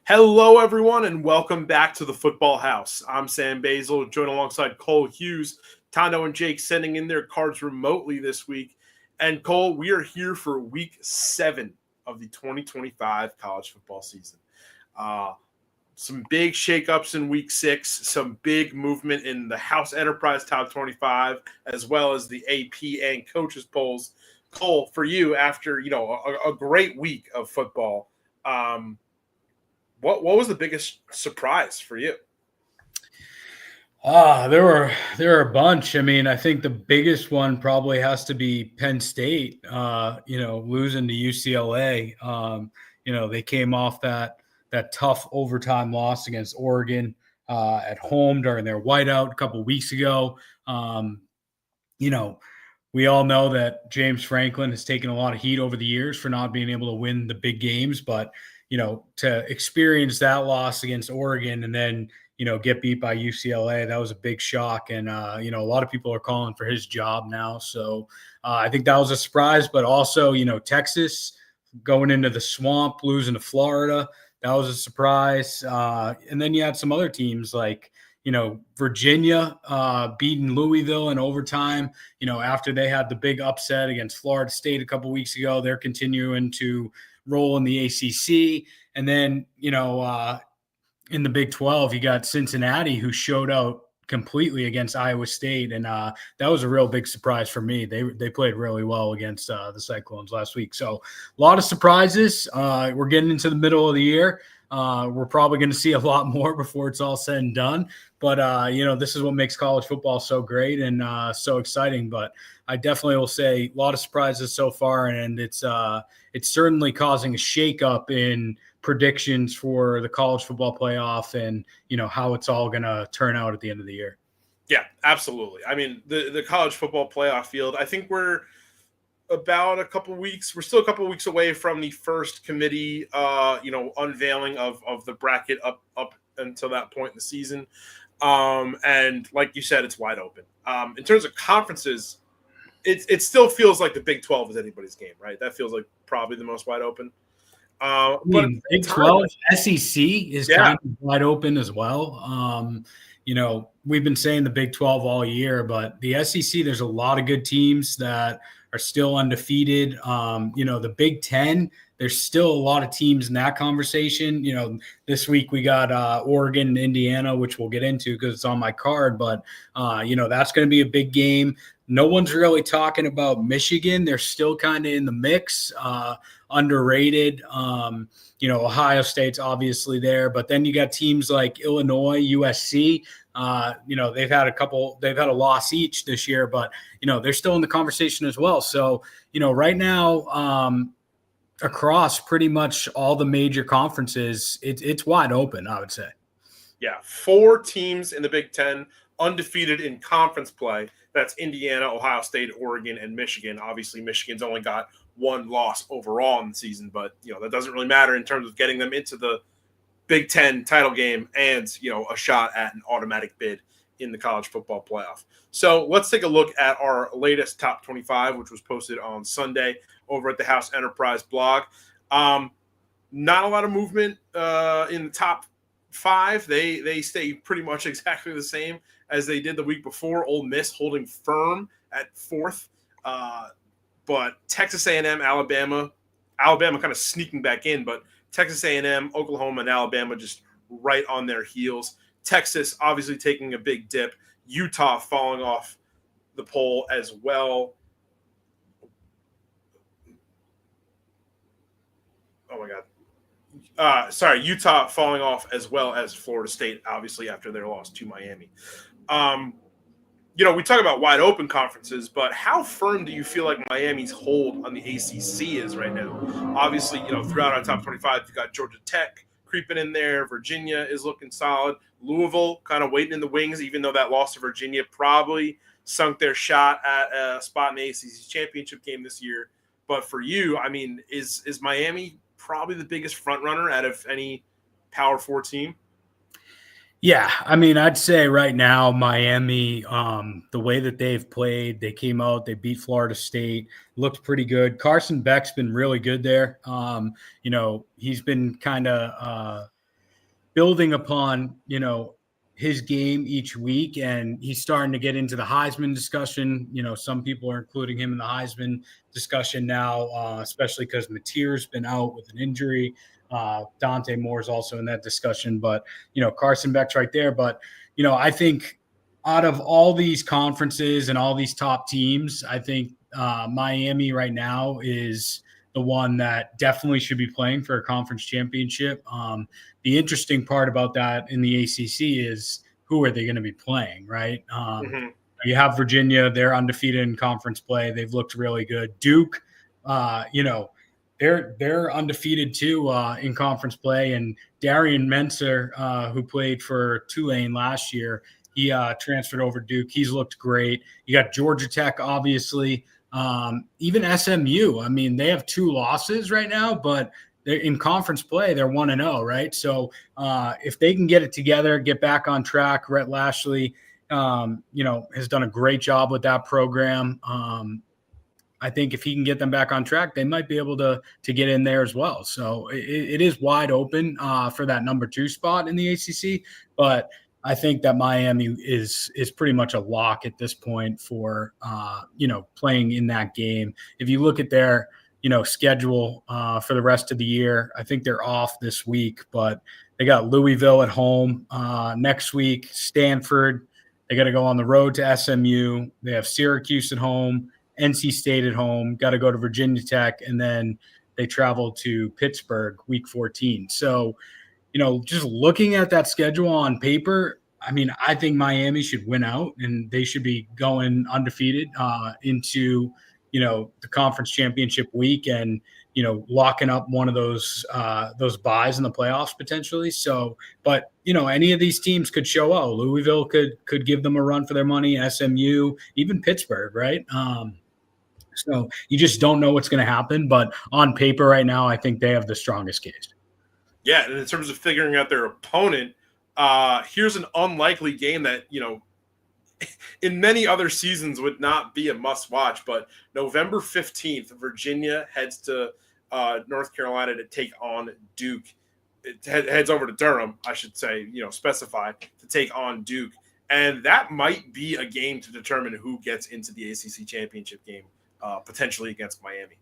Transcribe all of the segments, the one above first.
Hello, everyone, and welcome back to the Football House. I'm Sam Basil, joined alongside Cole Hughes. Tondo and Jake sending in their cards remotely this week. And Cole, we are here for week 7 of the 2025 college football season. Some big shakeups in week 6, some big movement in the House Enterprise Top 25, as well as the AP and coaches polls. Cole, for you, after a great week of football, what was the biggest surprise for you? There were a bunch. I mean, I think the biggest one probably has to be Penn State. Losing to UCLA. They came off that tough overtime loss against Oregon at home during their whiteout a couple weeks ago. We all know that James Franklin has taken a lot of heat over the years for not being able to win the big games, but to experience that loss against Oregon and then get beat by UCLA, that was a big shock. And a lot of people are calling for his job now. So I think that was a surprise, but also Texas going into the swamp, losing to Florida, that was a surprise. And then you had some other teams like Virginia beating Louisville in overtime, after they had the big upset against Florida State a couple weeks ago. They're continuing to roll in the ACC. And then, in the Big 12, you got Cincinnati, who showed out completely against Iowa State. And that was a real big surprise for me. They played really well against the Cyclones last week. So a lot of surprises. We're getting into the middle of the year. We're probably going to see a lot more before it's all said and done. But, this is what makes college football so great and so exciting. But I definitely will say a lot of surprises so far, and it's certainly causing a shakeup in predictions for the college football playoff and, how it's all going to turn out at the end of the year. Yeah, absolutely. I mean, the college football playoff field, I think we're about a couple weeks. We're still a couple weeks away from the first committee, unveiling of the bracket up until that point in the season. And like you said, it's wide open. In terms of conferences, it still feels like the Big 12 is anybody's game, right? That feels like probably the most wide open. But Big 12, SEC is kind of wide open as well. We've been saying the Big 12 all year, but the SEC, there's a lot of good teams that are still undefeated. The Big 10, there's still a lot of teams in that conversation. This week we got Oregon and Indiana, which we'll get into because it's on my card. But, that's going to be a big game. No one's really talking about Michigan. They're still kind of in the mix, underrated. Ohio State's obviously there. But then you got teams like Illinois, USC. They've had a loss each this year, but, they're still in the conversation as well. So, right now, across pretty much all the major conferences, it's wide open, I would say. Yeah, 4 teams in the Big 10 undefeated in conference play. That's Indiana, Ohio State, Oregon, and Michigan. Obviously, Michigan's only got 1 loss overall in the season, but that doesn't really matter in terms of getting them into the Big 10 title game and a shot at an automatic bid in the college football playoff. So let's take a look at our latest top 25, which was posted on Sunday over at the House Enterprise blog. Not a lot of movement in the top 5. They stay pretty much exactly the same as they did the week before. Ole Miss holding firm at 4th, but Texas A&M, Alabama kind of sneaking back in, but Texas A&M, Oklahoma, and Alabama just right on their heels. Texas obviously taking a big dip. Utah falling off the poll as well. Oh, my God. Utah falling off as well as Florida State, obviously, after their loss to Miami. We talk about wide open conferences, but how firm do you feel like Miami's hold on the ACC is right now? Obviously, throughout our top 25, you've got Georgia Tech creeping in there. Virginia is looking solid. Louisville kind of waiting in the wings, even though that loss to Virginia probably sunk their shot at a spot in the ACC championship game this year. But for you, I mean, is Miami probably the biggest front runner out of any Power 4 team? Yeah, I mean, I'd say right now, Miami, the way that they've played, they came out, they beat Florida State, looked pretty good. Carson Beck's been really good there. He's been kind of building upon, his game each week, and he's starting to get into the Heisman discussion. Some people are including him in the Heisman discussion now, especially because Mateer's been out with an injury. Dante Moore's also in that discussion, but Carson Beck's right there. But I think out of all these conferences and all these top teams, I think Miami right now is the one that definitely should be playing for a conference championship. The interesting part about that in the ACC is who are they going to be playing, right? You have Virginia; they're undefeated in conference play. They've looked really good. Duke, they're undefeated too in conference play. And Darian Menser, who played for Tulane last year, he transferred over to Duke. He's looked great. You got Georgia Tech, obviously. Even SMU. I mean, they have 2 losses right now, but they're in conference play. They're 1-0, right? So if they can get it together, get back on track, Rhett Lashley, has done a great job with that program. I think if he can get them back on track, they might be able to get in there as well. So it is wide open for that number 2 spot in the ACC, but I think that Miami is pretty much a lock at this point for playing in that game. If you look at their schedule for the rest of the year, I think they're off this week, but they got Louisville at home next week, Stanford. They got to go on the road to SMU. They have Syracuse at home, NC State at home. Got to go to Virginia Tech, and then they travel to Pittsburgh week 14. So just looking at that schedule on paper, I mean, I think Miami should win out and they should be going undefeated into, the conference championship week and, locking up one of those buys in the playoffs potentially. So, but, any of these teams could show out. Louisville could give them a run for their money, SMU, even Pittsburgh, right? So you just don't know what's going to happen. But on paper right now, I think they have the strongest case. Yeah, and in terms of figuring out their opponent, here's an unlikely game that, in many other seasons would not be a must-watch, but November 15th, Virginia heads to North Carolina to take on Duke. It heads over to Durham, I should say, specify, to take on Duke. And that might be a game to determine who gets into the ACC championship game, potentially against Miami.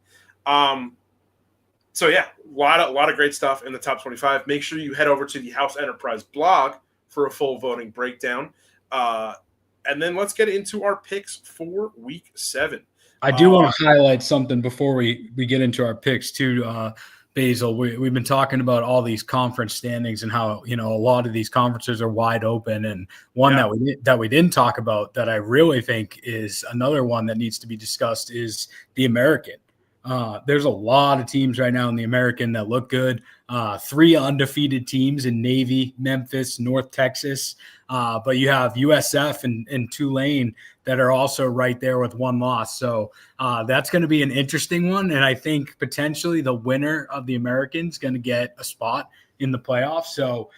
So yeah, a lot of great stuff in the top 25. Make sure you head over to the House Enterprise blog for a full voting breakdown. And then let's get into our picks for week 7. I do want to highlight something before we get into our picks too, Basil. We've been talking about all these conference standings and how, a lot of these conferences are wide open. And one that we didn't talk about that I really think is another one that needs to be discussed is the American. There's a lot of teams right now in the American that look good. 3 undefeated teams in Navy, Memphis, North Texas. But you have USF and Tulane that are also right there with 1 loss. So that's going to be an interesting one. And I think potentially the winner of the American is going to get a spot in the playoffs. So,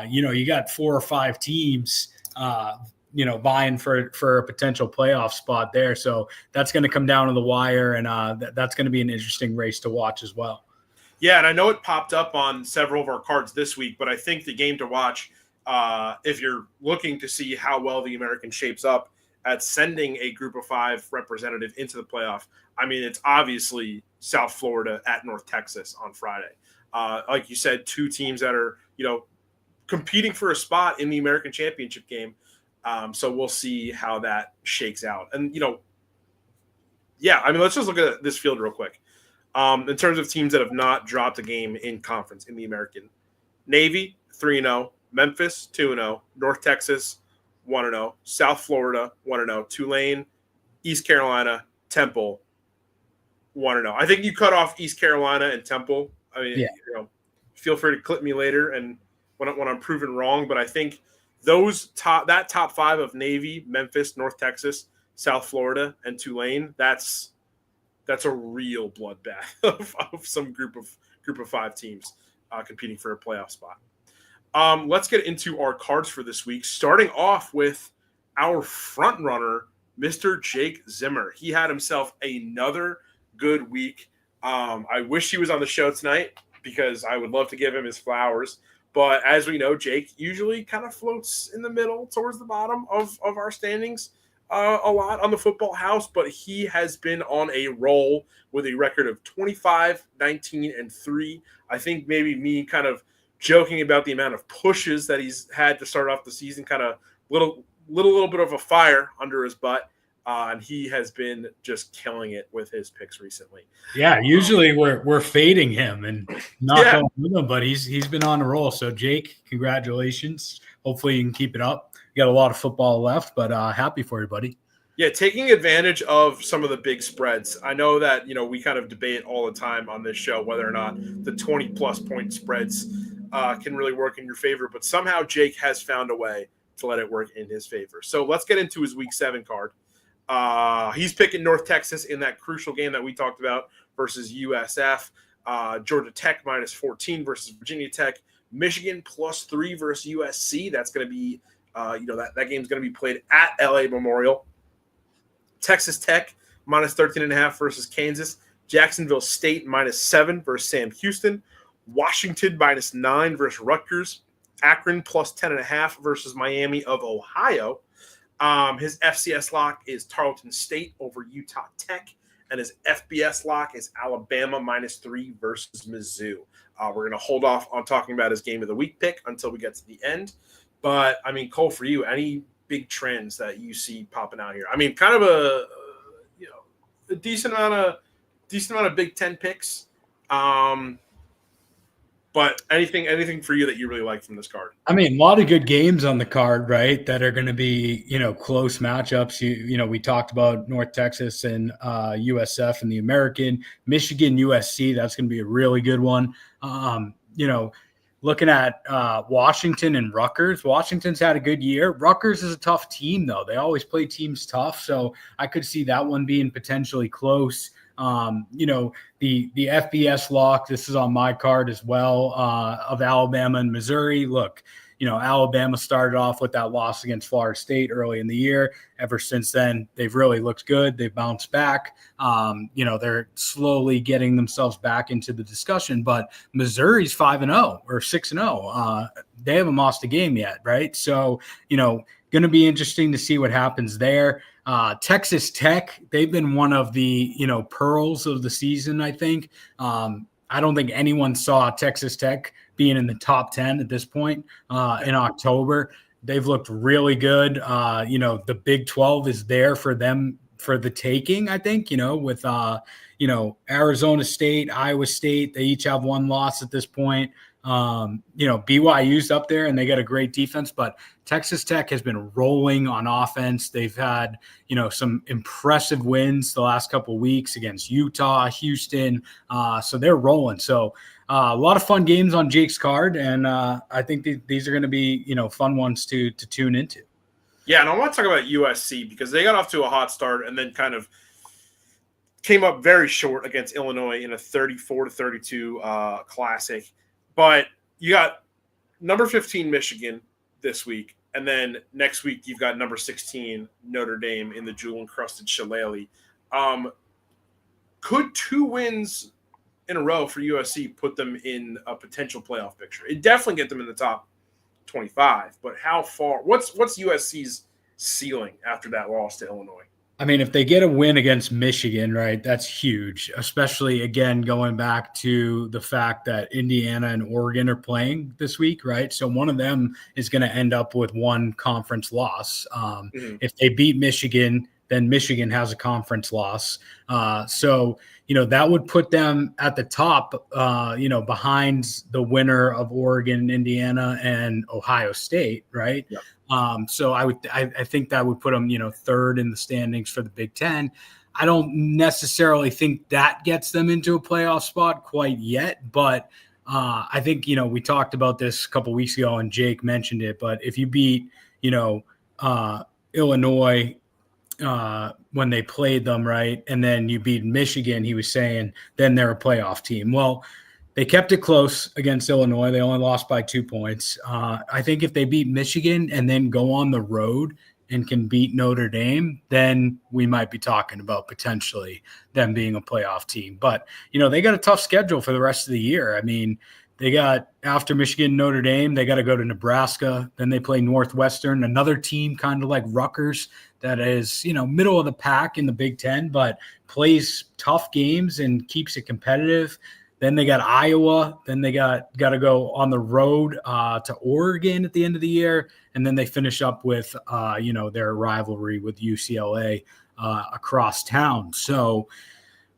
you got 4 or 5 teams vying for a potential playoff spot there. So that's going to come down to the wire, and that's going to be an interesting race to watch as well. Yeah, and I know it popped up on several of our cards this week, but I think the game to watch, if you're looking to see how well the American shapes up at sending a group of 5 representative into the playoff, I mean, it's obviously South Florida at North Texas on Friday. Like you said, 2 teams that are, competing for a spot in the American championship game. So we'll see how that shakes out. And, let's just look at this field real quick. In terms of teams that have not dropped a game in conference in the American. Navy, 3-0. Memphis, 2-0. North Texas, 1-0. South Florida, 1-0. Tulane, East Carolina, Temple, 1-0. I think you cut off East Carolina and Temple. I mean, feel free to clip me later and when I'm proven wrong, but I think that top 5 of Navy, Memphis, North Texas, South Florida, and Tulane, that's a real bloodbath of some group of 5 teams competing for a playoff spot. Let's get into our cards for this week, starting off with our front runner, Mr. Jake Zimmer. He had himself another good week. I wish he was on the show tonight because I would love to give him his flowers. But as we know, Jake usually kind of floats in the middle towards the bottom of our standings a lot on the Football House, but he has been on a roll with a record of 25, 19, and 3. I think maybe me kind of joking about the amount of pushes that he's had to start off the season, kind of little bit of a fire under his butt. And he has been just killing it with his picks recently. Yeah, usually we're fading him and not Yeah. going with him, but he's been on a roll. So Jake, congratulations. Hopefully you can keep it up. You got a lot of football left, but happy for you, buddy. Yeah, taking advantage of some of the big spreads. I know that, we kind of debate all the time on this show whether or not the 20-plus point spreads can really work in your favor, but somehow Jake has found a way to let it work in his favor. So let's get into his Week 7 card. He's picking North Texas in that crucial game that we talked about versus USF. Georgia Tech minus 14 versus Virginia Tech. Michigan plus 3 versus USC. That's going to be, that game's going to be played at LA Memorial. Texas Tech minus 13.5 versus Kansas. Jacksonville State minus 7 versus Sam Houston. Washington minus 9 versus Rutgers. Akron plus 10.5 versus Miami of Ohio. His FCS lock is Tarleton State over Utah Tech, and his FBS lock is Alabama minus 3 versus Mizzou. We're going to hold off on talking about his game of the week pick until we get to the end. But, Cole, for you, any big trends that you see popping out here? Kind of a decent amount of Big Ten picks. But anything for you that you really like from this card? A lot of good games on the card, right? That are going to be, close matchups. We talked about North Texas and USF and the American. Michigan, USC, that's going to be a really good one. Looking at Washington and Rutgers. Washington's had a good year. Rutgers is a tough team, though. They always play teams tough, so I could see that one being potentially close. The FBS lock, this is on my card as well, of Alabama and Missouri. Look, Alabama started off with that loss against Florida State early in the year. Ever since then, they've really looked good. They've bounced back. They're slowly getting themselves back into the discussion. But Missouri's 5-0 or 6-0. They haven't lost a game yet, right? So, going to be interesting to see what happens there. Texas Tech, they've been one of the, pearls of the season, I think. I don't think anyone saw Texas Tech being in the top 10 at this point in October. They've looked really good. The Big 12 is there for them for the taking, I think, with, Arizona State, Iowa State, they each have one loss at this point. BYU's up there and they got a great defense, but Texas Tech has been rolling on offense. They've had, some impressive wins the last couple of weeks against Utah, Houston. So they're rolling. So a lot of fun games on Jake's card. And I think these are going to be, fun ones to tune into. Yeah. And I want to talk about USC because they got off to a hot start and then kind of came up very short against Illinois in a 34-32 classic. But you got number 15 Michigan this week, and then next week you've got number 16 Notre Dame in the jewel-encrusted shillelagh. Could 2 wins in a row for USC put them in a potential playoff picture? It definitely get them in the top 25, but how far? What's USC's ceiling after that loss to Illinois? If they get a win against Michigan, right, that's huge, especially, again, going back to the fact that Indiana and Oregon are playing this week, right? So one of them is going to end up with one conference loss. If they beat Michigan, then Michigan has a conference loss. So that would put them at the top, behind the winner of Oregon, Indiana, and Ohio State, right? Yep. So I think that would put them, third in the standings for the Big Ten. I don't necessarily think that gets them into a playoff spot quite yet, but I think, we talked about this a couple weeks ago and Jake mentioned it, but if you beat, Illinois when they played them, right, and then you beat Michigan, he was saying, then they're a playoff team. Well, they kept it close against Illinois. They only lost by 2 points. I think if they beat Michigan and then go on the road and can beat Notre Dame, then we might be talking about potentially them being a playoff team. But, they got a tough schedule for the rest of the year. they got, after Michigan, Notre Dame, they got to go to Nebraska. Then they play Northwestern, another team kind of like Rutgers that is, middle of the pack in the Big Ten, but plays tough games and keeps it competitive. Then they got Iowa. Then they got to go on the road to Oregon at the end of the year. And then they finish up with, their rivalry with UCLA across town. So,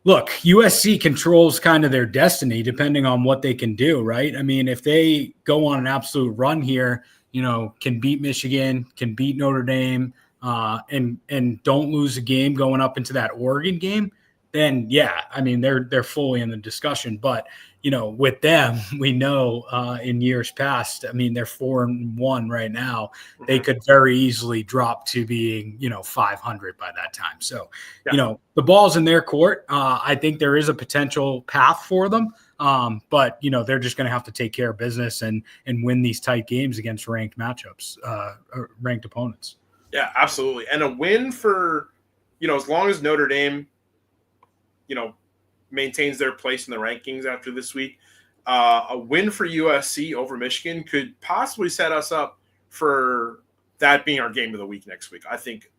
look, USC controls kind of their destiny depending on what they can do, right? I mean, if they go on an absolute run here, can beat Michigan, can beat Notre Dame, and don't lose a game going up into that Oregon game, then yeah, I mean, they're fully in the discussion. But with them, we know in years past, I mean, they're 4-1 right now. They could very easily drop to being 500 by that time. So the ball's in their court. I think there is a potential path for them, but they're just going to have to take care of business and win these tight games against ranked matchups, ranked opponents. Yeah, absolutely. And a win for as long as Notre Dame maintains their place in the rankings after this week, a win for USC over Michigan could possibly set us up for that being our game of the week next week. I think,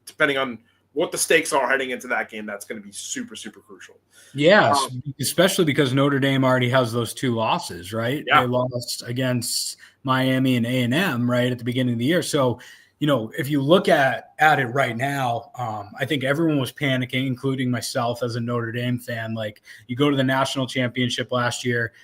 depending on what the stakes are heading into that game, that's going to be super, super crucial. Yeah, especially because Notre Dame already has those 2 losses, right? Yeah. They lost against Miami and A&M right at the beginning of the year. So, if you look at it right now, I think everyone was panicking, including myself as a Notre Dame fan. Like, you go to the national championship last year,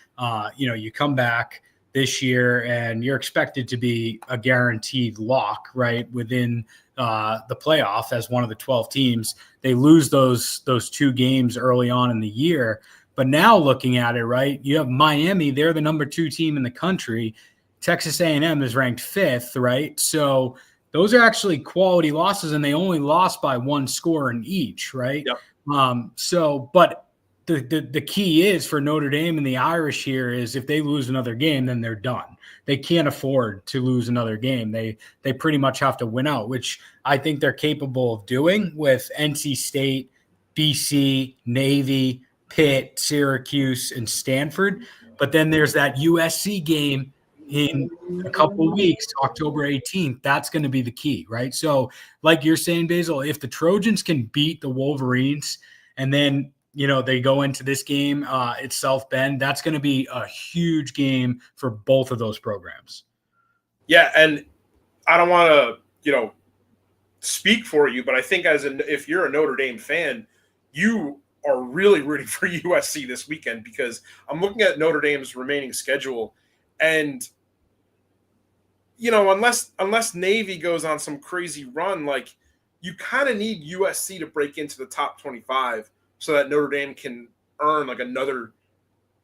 you come back this year and you're expected to be a guaranteed lock, right, within the playoff as one of the 12 teams. They lose those 2 games early on in the year. But now looking at it, right, you have Miami. They're the number 2 team in the country. Texas A&M is ranked 5th, right? So those are actually quality losses, and they only lost by 1 score in each, right? Yep. But the key is for Notre Dame and the Irish here is if they lose another game, then they're done. They can't afford to lose another game. They pretty much have to win out, which I think they're capable of doing with NC State, BC, Navy, Pitt, Syracuse, and Stanford. But then there's that USC game in a couple of weeks, October 18th. That's going to be the key, right? So like you're saying, Basil, if the Trojans can beat the Wolverines and then, they go into this game at South Bend, that's going to be a huge game for both of those programs. Yeah, and I don't want to, speak for you, but I think if you're a Notre Dame fan, you are really rooting for USC this weekend, because I'm looking at Notre Dame's remaining schedule, and unless Navy goes on some crazy run, like, you kind of need USC to break into the top 25 so that Notre Dame can earn like another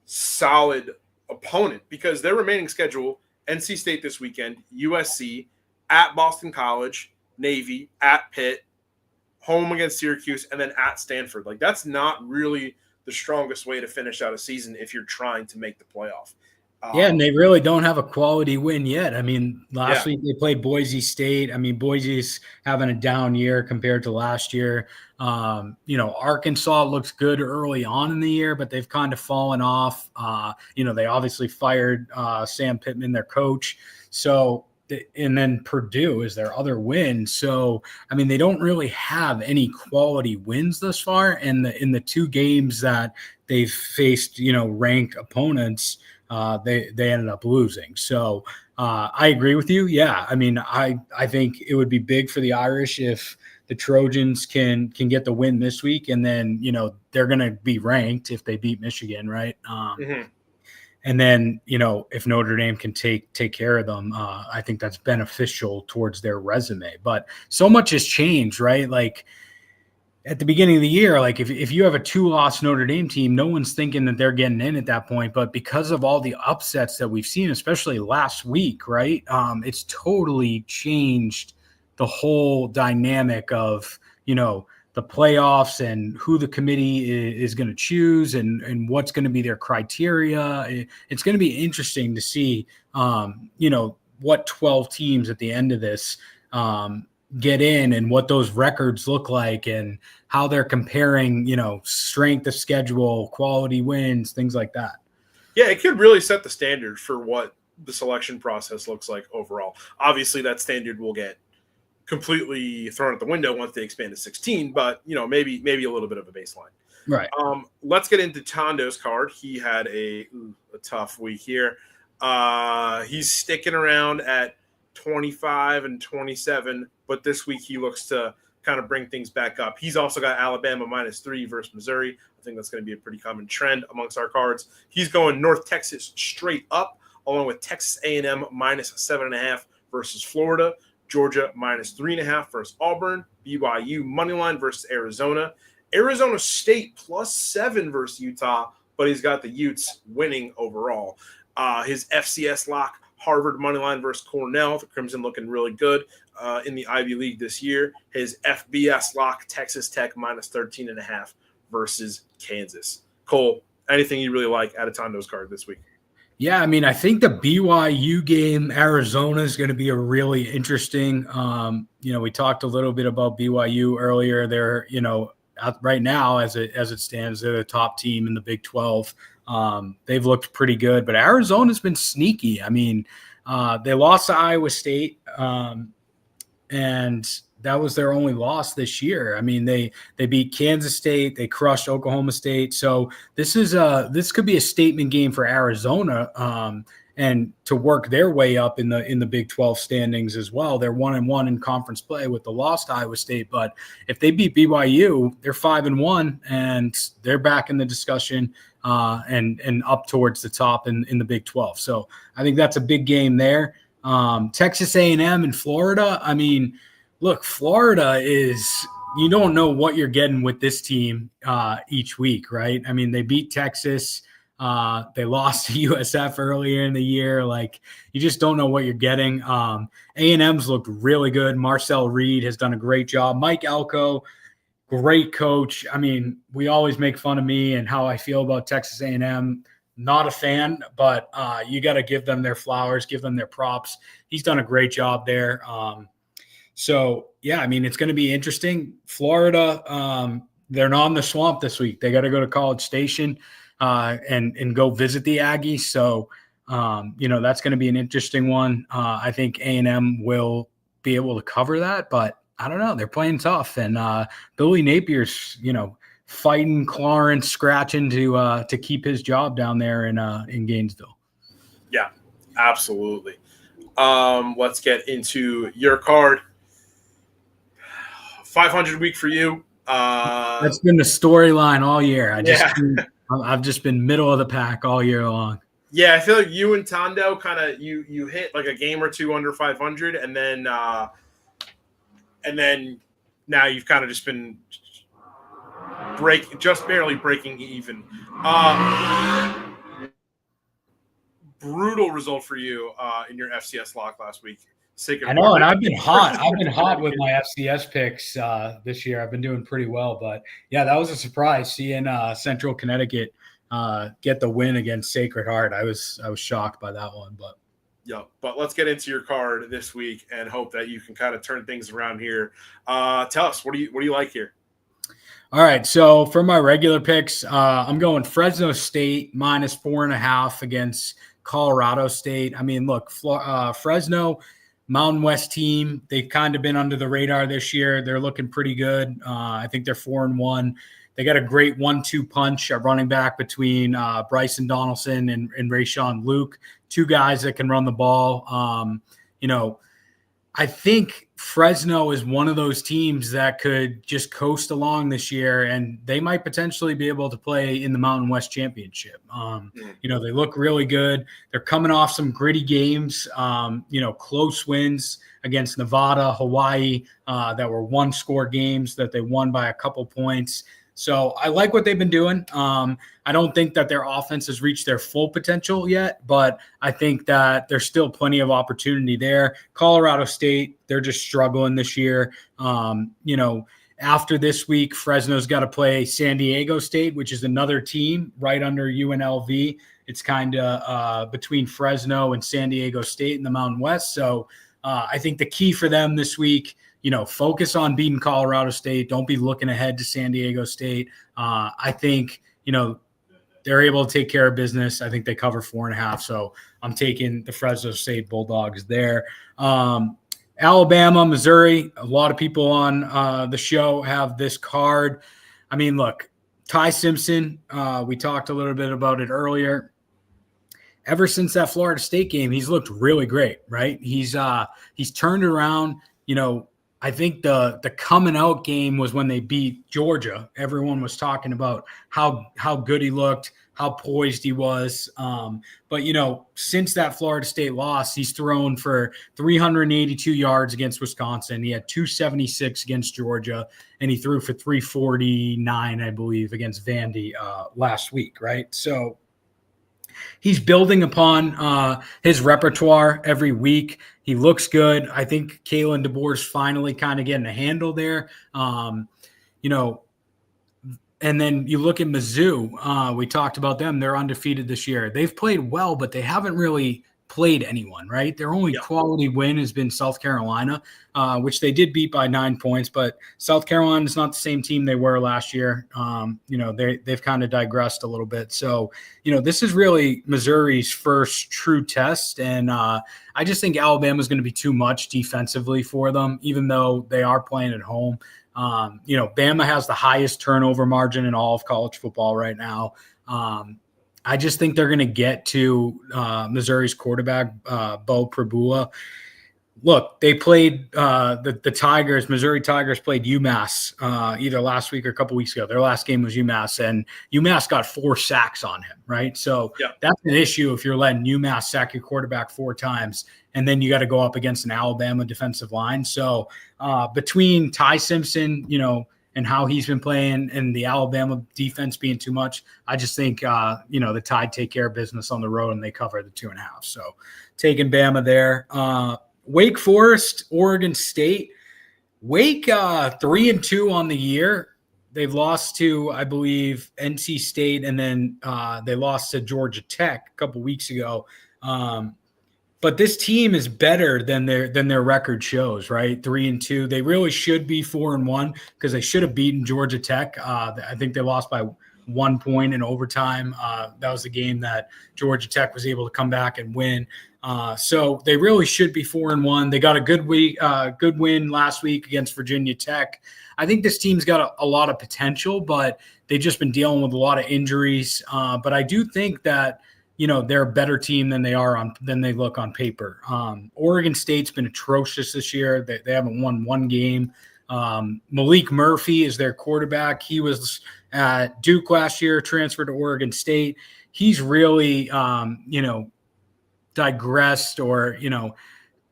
solid opponent, because their remaining schedule: NC State this weekend, USC, at Boston College, Navy, at Pitt, home against Syracuse, and then at Stanford. Like, that's not really the strongest way to finish out a season if you're trying to make the playoff. Yeah, and they really don't have a quality win yet. I mean, last week they played Boise State. I mean, Boise's having a down year compared to last year. Arkansas looks good early on in the year, but they've kind of fallen off. They obviously fired Sam Pittman, their coach. So, and then Purdue is their other win. So, I mean, they don't really have any quality wins thus far. And in the 2 games that they've faced, ranked opponents, they ended up losing. So I agree with you. Yeah, I mean, I think it would be big for the Irish if the Trojans can get the win this week, and then they're going to be ranked if they beat Michigan, right? And then if Notre Dame can take care of them, I think that's beneficial towards their resume. But so much has changed, right? Like, at the beginning of the year, like if you have a 2-loss Notre Dame team, no one's thinking that they're getting in at that point. But because of all the upsets that we've seen, especially last week, right, it's totally changed the whole dynamic of, the playoffs and who the committee is going to choose and what's going to be their criteria. It's going to be interesting to see, what 12 teams at the end of this get in and what those records look like and how they're comparing, strength of schedule, quality wins, things like that. Yeah, it could really set the standard for what the selection process looks like overall. Obviously, that standard will get completely thrown out the window once they expand to 16, but maybe a little bit of a baseline. Right. Let's get into Tondo's card. He had a tough week here. He's sticking around at 25 and 27, but this week he looks to kind of bring things back up. He's also got Alabama -3 versus Missouri. I think that's going to be a pretty common trend amongst our cards. He's going North Texas straight up, along with Texas A&M -7.5 versus Florida, Georgia -3.5 versus Auburn, BYU moneyline versus Arizona, Arizona State +7 versus Utah, but he's got the Utes winning overall. His FCS lock, Harvard moneyline versus Cornell. The Crimson looking really good in the Ivy League this year. His FBS lock, Texas Tech -13.5 versus Kansas. Cole, anything you really like out of Tondo's card this week? Yeah, I mean, I think the BYU game, Arizona, is going to be a really interesting. We talked a little bit about BYU earlier. They're, right now, as it stands, they're the top team in the Big 12. They've looked pretty good, but Arizona's been sneaky. I mean, they lost to Iowa State, and that was their only loss this year. I mean, they beat Kansas State, they crushed Oklahoma State. So this could be a statement game for Arizona, and to work their way up in the Big 12 standings as well. They're 1-1 in conference play with the loss to Iowa State, but if they beat BYU, they're 5-1 and they're back in the discussion and up towards the top in the Big 12. So I think that's a big game there. Texas A&M and Florida. I mean, look, Florida you don't know what you're getting with this team each week, right? I mean, they beat Texas. They lost to USF earlier in the year. Like, you just don't know what you're getting. A&M's looked really good. Marcel Reed has done a great job. Mike Elko, great coach. I mean, we always make fun of me and how I feel about Texas A&M. Not a fan, but you got to give them their flowers, give them their props. He's done a great job there. So, yeah, I mean, it's going to be interesting. Florida, they're not in the swamp this week. They got to go to College Station and go visit the Aggies. So, that's going to be an interesting one. I think A&M will be able to cover that, but I don't know. They're playing tough. And Billy Napier's, fighting, clawing, scratching to keep his job down there in Gainesville. Yeah, absolutely. Let's get into your card. 500 week for you. That's been the storyline all year. I've just been middle of the pack all year long. Yeah, I feel like you and Tondo kind of you hit like a game or two under 500, and then now you've kind of just been barely breaking even. Brutal result for you in your FCS lock last week. I know, and I've been hot. I've been hot with my FCS picks this year. I've been doing pretty well, but yeah, that was a surprise seeing Central Connecticut get the win against Sacred Heart. I was shocked by that one, but yeah. But let's get into your card this week and hope that you can kind of turn things around here. Tell us, what do you like here? All right, so for my regular picks, I'm going Fresno State -4.5 against Colorado State. I mean, look, Fresno, Mountain West team, they've kind of been under the radar this year. They're looking pretty good. I think they're 4-1. They got a great 1-2 punch at running back between Bryson Donaldson and Rayshawn Luke, two guys that can run the ball. I think Fresno is one of those teams that could just coast along this year, and they might potentially be able to play in the Mountain West Championship. They look really good. They're coming off some gritty games, close wins against Nevada, Hawaii, that were one-score games that they won by a couple points. So I like what they've been doing. I don't think that their offense has reached their full potential yet, but I think that there's still plenty of opportunity there. Colorado State, they're just struggling this year. After this week, Fresno's got to play San Diego State, which is another team right under UNLV. It's kind of between Fresno and San Diego State in the Mountain West. So I think the key for them this week, focus on beating Colorado State. Don't be looking ahead to San Diego State. I think, they're able to take care of business. I think they cover 4.5. So I'm taking the Fresno State Bulldogs there. Alabama, Missouri, a lot of people on the show have this card. I mean, look, Ty Simpson, we talked a little bit about it earlier. Ever since that Florida State game, he's looked really great, right? He's turned around. I think the coming out game was when they beat Georgia. Everyone was talking about how good he looked, how poised he was. But since that Florida State loss, he's thrown for 382 yards against Wisconsin. He had 276 against Georgia, and he threw for 349, I believe, against Vandy last week, right? So he's building upon his repertoire every week. He looks good. I think Kalen DeBoer's finally kind of getting a handle there. And then you look at Mizzou. We talked about them. They're undefeated this year. They've played well, but they haven't really played anyone, right? Their only quality win has been South Carolina, which they did beat by 9 points. But South Carolina is not the same team they were last year. They've kind of digressed a little bit. So, this is really Missouri's first true test. And I just think Alabama is going to be too much defensively for them, even though they are playing at home. Bama has the highest turnover margin in all of college football right now. I just think they're going to get to Missouri's quarterback, Bo Prabula. Look, they played the Tigers. Missouri Tigers played UMass either last week or a couple weeks ago. Their last game was UMass, and UMass got 4 sacks on him, right? So that's an issue if you're letting UMass sack your quarterback 4 times, and then you got to go up against an Alabama defensive line. So between Ty Simpson, and how he's been playing and the Alabama defense being too much, I just think, the Tide take care of business on the road and they cover the 2.5. So taking Bama there. Wake Forest, Oregon State. Wake 3-2 on the year. They've lost to, I believe, NC State, and then they lost to Georgia Tech a couple weeks ago. But this team is better than their record shows, right? 3-2. They really should be 4-1 because they should have beaten Georgia Tech. I think they lost by 1 point in overtime. That was the game that Georgia Tech was able to come back and win. So they really should be 4-1. They got a good win last week against Virginia Tech. I think this team's got a lot of potential, but they've just been dealing with a lot of injuries. But I do think that they're a better team than they look on paper. Oregon State's been atrocious this year. They haven't won one game. Malik Murphy is their quarterback. He was at Duke last year, transferred to Oregon State. He's really, digressed or,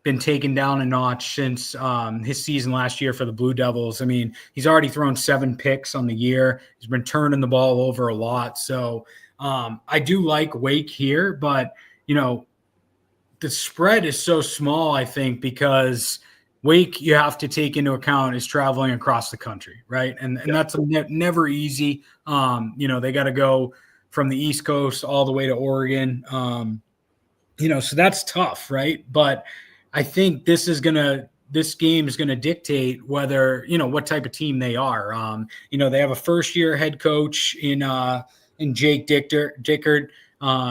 been taken down a notch since his season last year for the Blue Devils. I mean, he's already thrown 7 picks on the year. He's been turning the ball over a lot. So I do like Wake here, but, the spread is so small, I think, because Wake, you have to take into account, is traveling across the country, right? And that's never easy. They got to go from the East Coast all the way to Oregon. So that's tough, right? But I think this game is going to dictate whether, what type of team they are. They have a first-year head coach in Jake Dickert.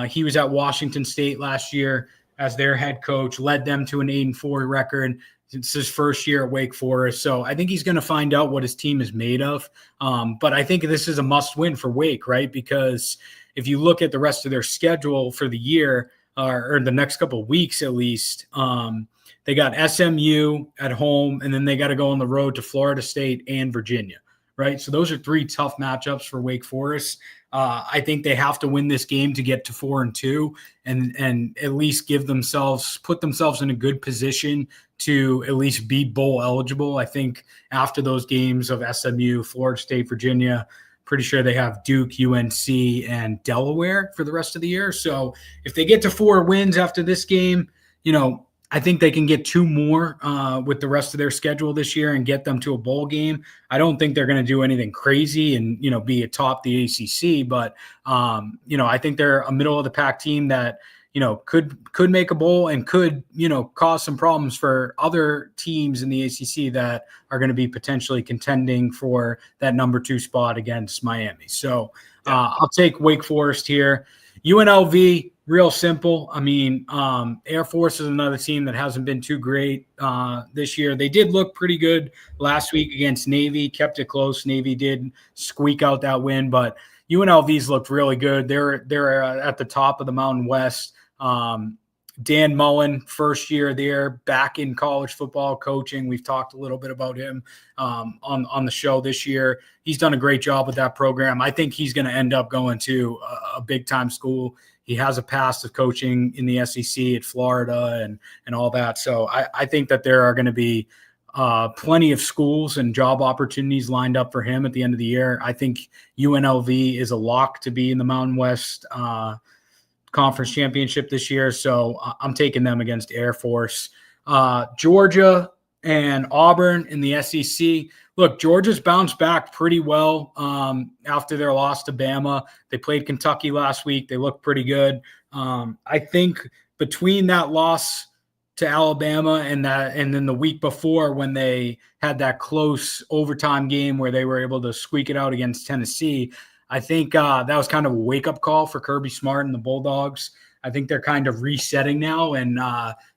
He was at Washington State last year as their head coach, led them to an 8-4 record. It's his first year at Wake Forest. So I think he's going to find out what his team is made of. But I think this is a must-win for Wake, right? Because if you look at the rest of their schedule for the year, or the next couple of weeks at least, they got SMU at home, and then they got to go on the road to Florida State and Virginia, right? So those are 3 tough matchups for Wake Forest. I think they have to win this game to get to 4-2 and at least put themselves in a good position to at least be bowl eligible. I think after those games of SMU, Florida State, Virginia, pretty sure they have Duke, UNC, and Delaware for the rest of the year. So if they get to 4 wins after this game, I think they can get 2 more with the rest of their schedule this year and get them to a bowl game. I don't think they're going to do anything crazy and, be atop the ACC, but, I think they're a middle of the pack team that, could make a bowl and could, cause some problems for other teams in the ACC that are going to be potentially contending for that number 2 spot against Miami. So I'll take Wake Forest here. UNLV, real simple. I mean, Air Force is another team that hasn't been too great this year. They did look pretty good last week against Navy, kept it close. Navy did squeak out that win, but UNLV's looked really good. They're at the top of the Mountain West. Dan Mullen, first year there, back in college football coaching. We've talked a little bit about him on the show this year. He's done a great job with that program. I think he's going to end up going to a big-time school. He has a past of coaching in the SEC at Florida and all that. So I think that there are going to be plenty of schools and job opportunities lined up for him at the end of the year. I think UNLV is a lock to be in the Mountain West Conference Championship this year. So I'm taking them against Air Force. Georgia and Auburn in the SEC. Look, Georgia's bounced back pretty well after their loss to Bama. They played Kentucky last week. They looked pretty good. I think between that loss to Alabama and then the week before when they had that close overtime game where they were able to squeak it out against Tennessee, I think that was kind of a wake-up call for Kirby Smart and the Bulldogs. I think they're kind of resetting now and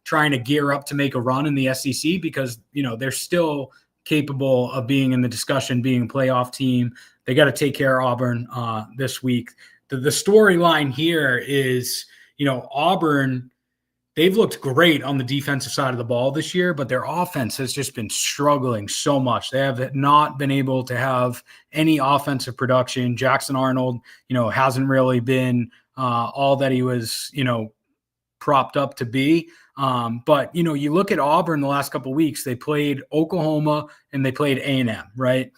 trying to gear up to make a run in the SEC because, they're still capable of being in the discussion, being a playoff team. They got to take care of Auburn this week. The storyline here is, Auburn, they've looked great on the defensive side of the ball this year, but their offense has just been struggling so much. They have not been able to have any offensive production. Jackson Arnold, hasn't really been all that he was, propped up to be. But, you look at Auburn the last couple of weeks, they played Oklahoma and they played A&M, right?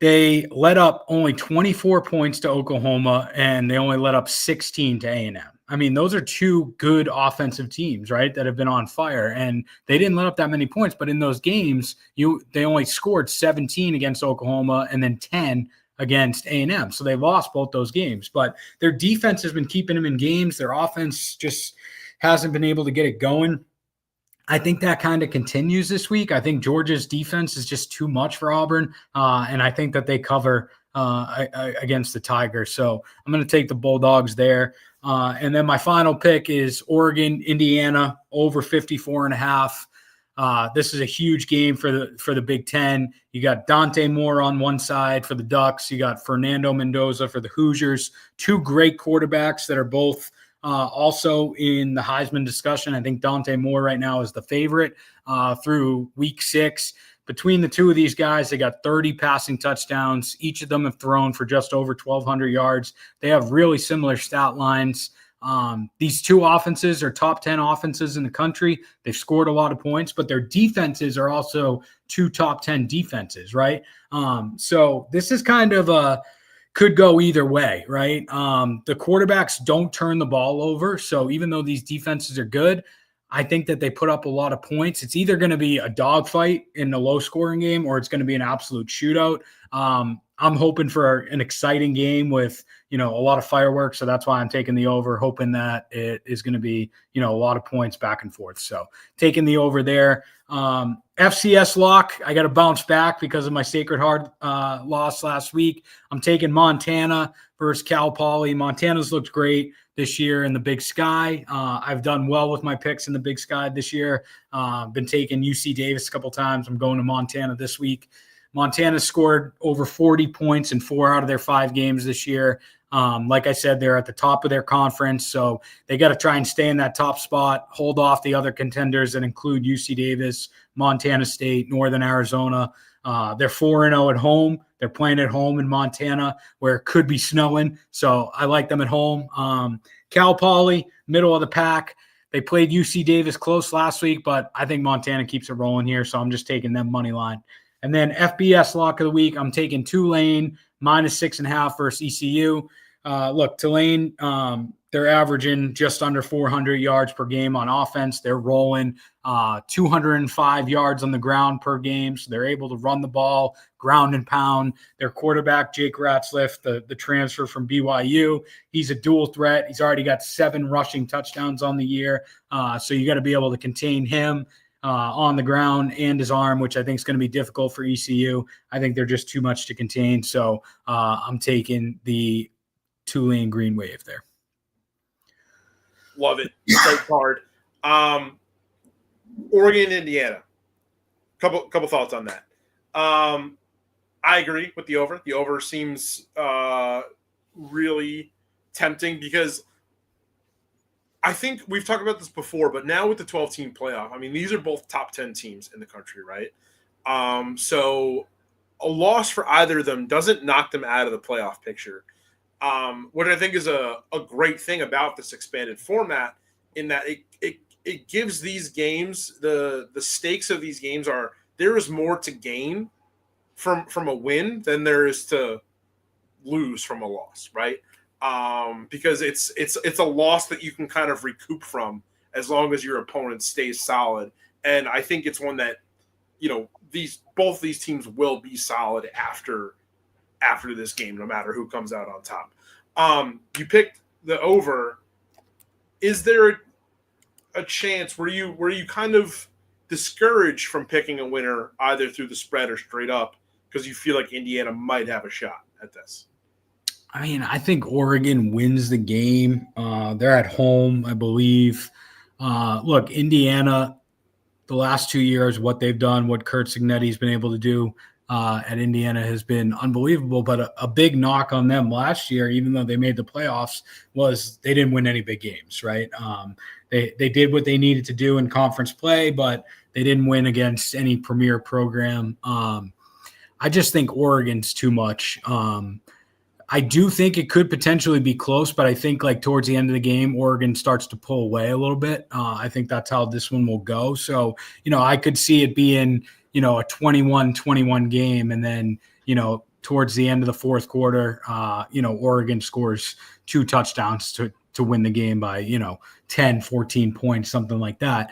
They let up only 24 points to Oklahoma and they only let up 16 to A&M. I mean, those are two good offensive teams, right, that have been on fire. And they didn't let up that many points. But in those games, they only scored 17 against Oklahoma and then 10 against A&M. So they lost both those games. But their defense has been keeping them in games. Their offense just hasn't been able to get it going. I think that kind of continues this week. I think Georgia's defense is just too much for Auburn. And I think that they cover against the Tigers. So I'm going to take the Bulldogs there. And then my final pick is Oregon, Indiana, over 54.5. This is a huge game for the Big Ten. You got Dante Moore on one side for the Ducks. You got Fernando Mendoza for the Hoosiers. Two great quarterbacks that are both also in the Heisman discussion. I think Dante Moore right now is the favorite through week 6. Between the two of these guys, they got 30 passing touchdowns. Each of them have thrown for just over 1,200 yards. They have really similar stat lines. These two offenses are top 10 offenses in the country. They've scored a lot of points, but their defenses are also two top 10 defenses, right? So this is kind of could go either way, right? The quarterbacks don't turn the ball over. So even though these defenses are good, I think that they put up a lot of points. It's either going to be a dogfight in a low-scoring game or it's going to be an absolute shootout. I'm hoping for an exciting game with, a lot of fireworks. So that's why I'm taking the over, hoping that it is going to be, a lot of points back and forth. So taking the over there. FCS lock, I got to bounce back because of my Sacred Heart loss last week. I'm taking Montana versus Cal Poly. Montana's looked great this year in the Big Sky. I've done well with my picks in the Big Sky this year. Been taking UC Davis a couple times. I'm going to Montana this week. Montana scored over 40 points in 4 out of their 5 games this year. Like I said, they're at the top of their conference, so they got to try and stay in that top spot, hold off the other contenders that include UC Davis, Montana State, Northern Arizona. They're 4-0 at home. They're playing at home in Montana where it could be snowing. So I like them at home. Cal Poly, middle of the pack. They played UC Davis close last week, but I think Montana keeps it rolling here. So I'm just taking them money line. And then FBS lock of the week, I'm taking Tulane -6.5 versus ECU. Look, Tulane They're averaging just under 400 yards per game on offense. They're rolling 205 yards on the ground per game. So they're able to run the ball, ground and pound. Their quarterback, Jake Ratzliff, the transfer from BYU, he's a dual threat. He's already got 7 rushing touchdowns on the year. So you got to be able to contain him on the ground and his arm, which I think is going to be difficult for ECU. I think they're just too much to contain. So I'm taking the Tulane Green Wave there. Love it. Great card. Oregon, Indiana. Couple thoughts on that. I agree with the over. The over seems really tempting because I think we've talked about this before, but now with the 12-team playoff, I mean, these are both top 10 teams in the country, right? So a loss for either of them doesn't knock them out of the playoff picture. What I think is a great thing about this expanded format in that it gives these games the stakes of these games are there is more to gain from a win than there is to lose from a loss, right? Because it's a loss that you can kind of recoup from as long as your opponent stays solid. And I think it's one that both these teams will be solid after this game, no matter who comes out on top. You picked the over. Is there a chance were you kind of discouraged from picking a winner either through the spread or straight up because you feel like Indiana might have a shot at this? I mean, I think Oregon wins the game. They're at home, I believe. Look, Indiana, the last 2 years, what they've done, what Kurt Cignetti's been able to do at Indiana has been unbelievable. But a big knock on them last year, even though they made the playoffs, was they didn't win any big games, right? They did what they needed to do in conference play, but they didn't win against any premier program. I just think Oregon's too much. I do think it could potentially be close, but I think like towards the end of the game, Oregon starts to pull away a little bit. I think that's how this one will go. So, I could see it being, a 21-21 game. And then, towards the end of the fourth quarter, Oregon scores 2 touchdowns to win the game by, 10, 14 points, something like that.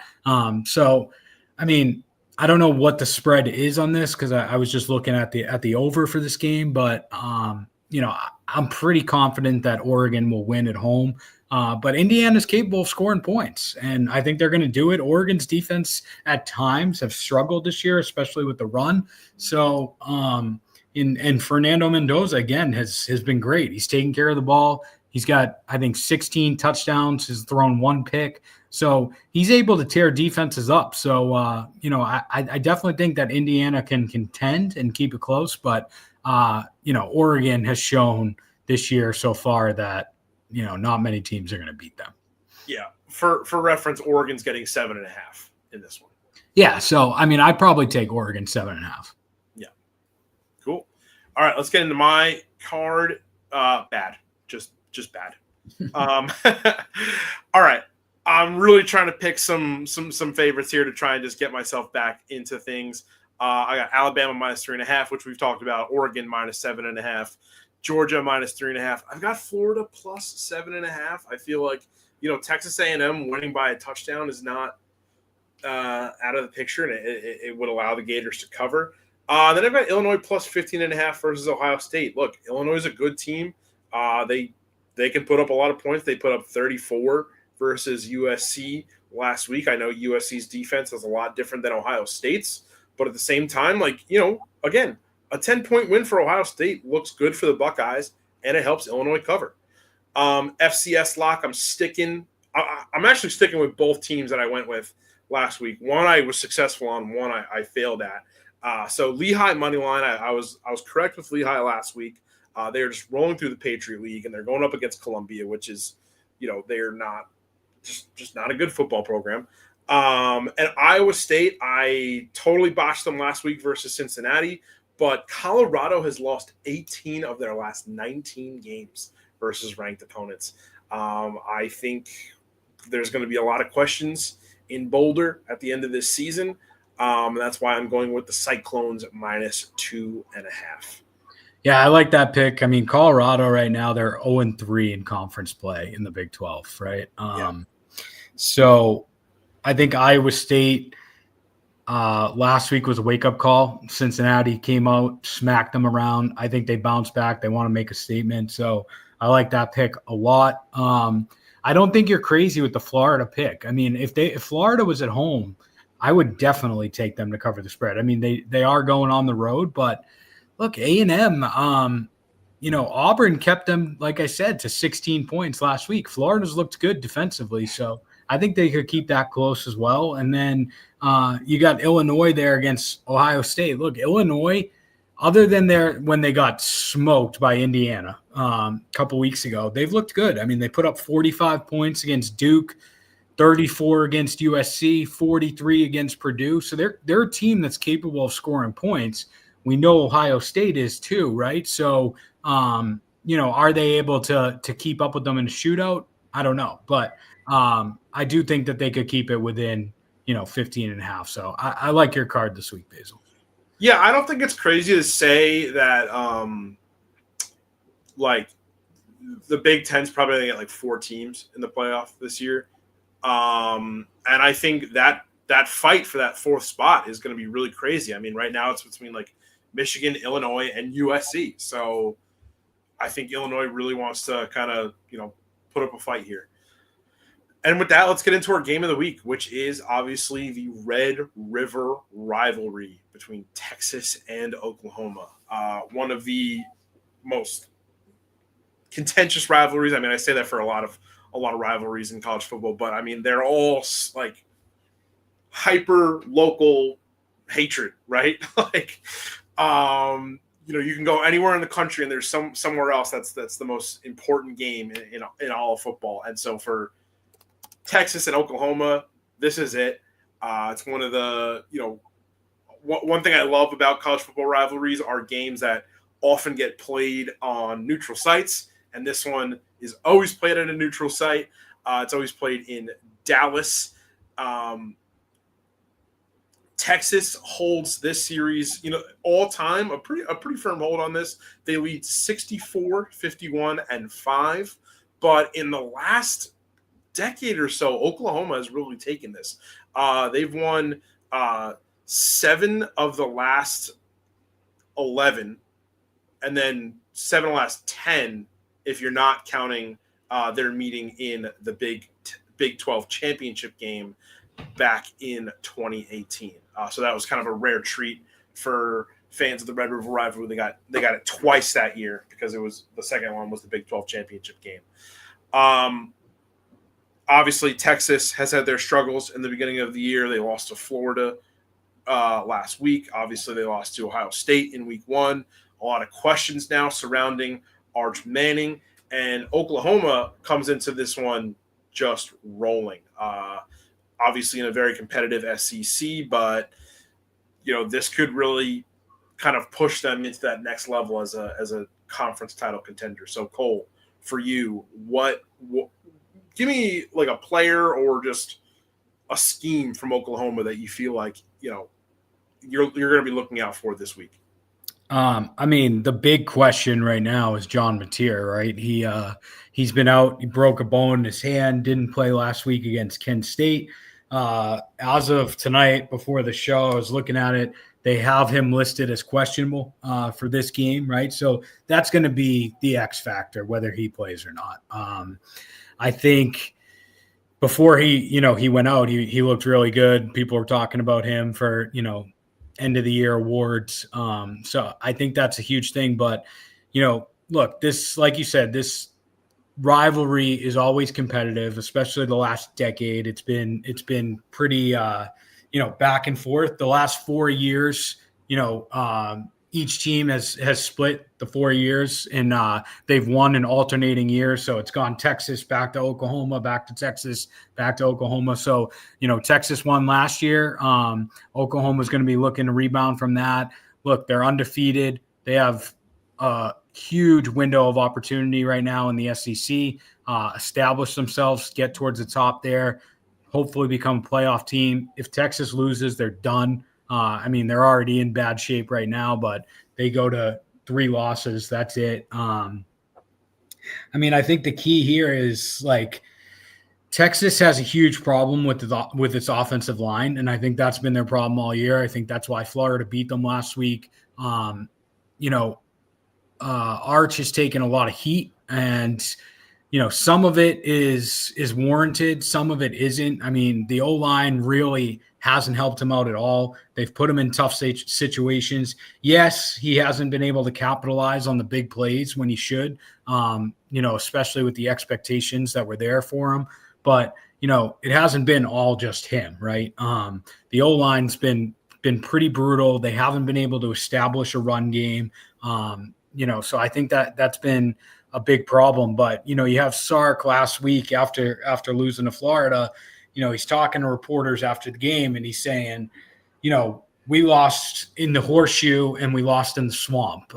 So, I mean, I don't know what the spread is on this because I was just looking at the over for this game, but I'm pretty confident that Oregon will win at home. But Indiana's capable of scoring points, and I think they're going to do it. Oregon's defense at times have struggled this year, especially with the run. So, and Fernando Mendoza, again, has been great. He's taking care of the ball. He's got, I think, 16 touchdowns. He's thrown 1 pick. So he's able to tear defenses up. So, I definitely think that Indiana can contend and keep it close. But, Oregon has shown this year so far that, not many teams are going to beat them. Yeah. For reference, Oregon's getting 7.5 in this one. Yeah. So, I mean, I'd probably take Oregon 7.5. Yeah. Cool. All right. Let's get into my card. Bad. Just bad. All right. I'm really trying to pick some favorites here to try and just get myself back into things. I got Alabama minus 3.5, which we've talked about. Oregon minus 7.5. Georgia minus 3.5. I've got Florida plus 7.5. I feel like Texas A&M winning by a touchdown is not out of the picture, and it would allow the Gators to cover. Then I've got Illinois plus 15.5 versus Ohio State. Look, Illinois is a good team. They can put up a lot of points. They put up 34 versus USC last week. I know USC's defense is a lot different than Ohio State's, but at the same time, again, a 10-point win for Ohio State looks good for the Buckeyes, and it helps Illinois cover. FCS lock, I'm actually sticking with both teams that I went with last week. One I was successful on, one I failed at. So Lehigh money line, I was correct with Lehigh last week. They're just rolling through the Patriot League, and they're going up against Columbia, which is, they're not just not a good football program. And Iowa State, I totally botched them last week versus Cincinnati, but Colorado has lost 18 of their last 19 games versus ranked opponents. I think there's going to be a lot of questions in Boulder at the end of this season. That's why I'm going with the Cyclones minus 2.5. Yeah, I like that pick. I mean, Colorado right now, they're 0-3 in conference play in the Big 12, right? Yeah. So I think Iowa State last week was a wake-up call. Cincinnati came out, smacked them around. I think they bounced back. They want to make a statement. So I like that pick a lot. I don't think you're crazy with the Florida pick. I mean, if Florida was at home, I would definitely take them to cover the spread. I mean, they are going on the road, but look, A&M, Auburn kept them, like I said, to 16 points last week. Florida's looked good defensively, so I think they could keep that close as well. And then you got Illinois there against Ohio State. Look, Illinois, other than when they got smoked by Indiana a couple weeks ago, they've looked good. I mean, they put up 45 points against Duke, 34 against USC, 43 against Purdue. So they're a team that's capable of scoring points. We know Ohio State is too, right? So, are they able to keep up with them in a shootout? I don't know. But I do think that they could keep it within, 15 and a half. So I like your card this week, Basil. Yeah, I don't think it's crazy to say that like the Big Ten's probably going to get like 4 teams in the playoff this year. And I think that fight for that 4th spot is going to be really crazy. I mean, right now it's between like Michigan, Illinois, and USC. So I think Illinois really wants to kind of, put up a fight here. And with that, let's get into our game of the week, which is obviously the Red River Rivalry between Texas and Oklahoma. One of the most contentious rivalries. I mean, I say that for a lot of rivalries in college football, but I mean, they're all like hyper local hatred, right? Like, you can go anywhere in the country and there's somewhere else that's the most important game in all of football. And so for Texas and Oklahoma, this is it. It's one of the, one thing I love about college football rivalries are games that often get played on neutral sites. And this one is always played at a neutral site. It's always played in Dallas. Texas holds this series, all time, a pretty firm hold on this. They lead 64, 51, and 5. But in the last decade or so, Oklahoma has really taken this. They've won 7 of the last 11, and then 7 of the last 10 if you're not counting their meeting in the Big 12 championship game back in 2018. So that was kind of a rare treat for fans of the Red River Rivalry. They got it twice that year because it was the second one was the Big 12 championship game. Obviously, Texas has had their struggles in the beginning of the year. They lost to Florida last week. Obviously, they lost to Ohio State in week 1. A lot of questions now surrounding Arch Manning. And Oklahoma comes into this one just rolling. Obviously, in a very competitive SEC, but this could really kind of push them into that next level as a conference title contender. So, Cole, for you, what give me like a player or just a scheme from Oklahoma that you feel like you're going to be looking out for this week. I mean, the big question right now is John Mateer, right? He's been out. He broke a bone in his hand. Didn't play last week against Kent State. As of tonight, before the show, I was looking at it. They have him listed as questionable for this game, right? So that's going to be the X factor, whether he plays or not. I think before he went out, he looked really good. People were talking about him for, end of the year awards. So I think that's a huge thing. But, look, this, like you said, this rivalry is always competitive, especially the last decade. It's been pretty, back and forth. The last 4 years, each team has split the 4 years, and they've won in alternating years. So it's gone Texas back to Oklahoma, back to Texas, back to Oklahoma. So, Texas won last year. Oklahoma's going to be looking to rebound from that. Look, they're undefeated. They have a huge window of opportunity right now in the SEC. Establish themselves, get towards the top there, hopefully become a playoff team. If Texas loses, they're done. They're already in bad shape right now, but they go to 3 losses. That's it. I mean, I think the key here is like Texas has a huge problem with its offensive line, and I think that's been their problem all year. I think that's why Florida beat them last week. You know, Arch has taken a lot of heat, and some of it is warranted, some of it isn't. I mean, the O-line really hasn't helped him out at all. They've put him in tough situations. Yes, he hasn't been able to capitalize on the big plays when he should, especially with the expectations that were there for him. But, it hasn't been all just him, right? The O-line's been pretty brutal. They haven't been able to establish a run game. So I think that's been a big problem. But, you have Sark last week after losing to Florida, he's talking to reporters after the game and he's saying, we lost in the horseshoe and we lost in the swamp.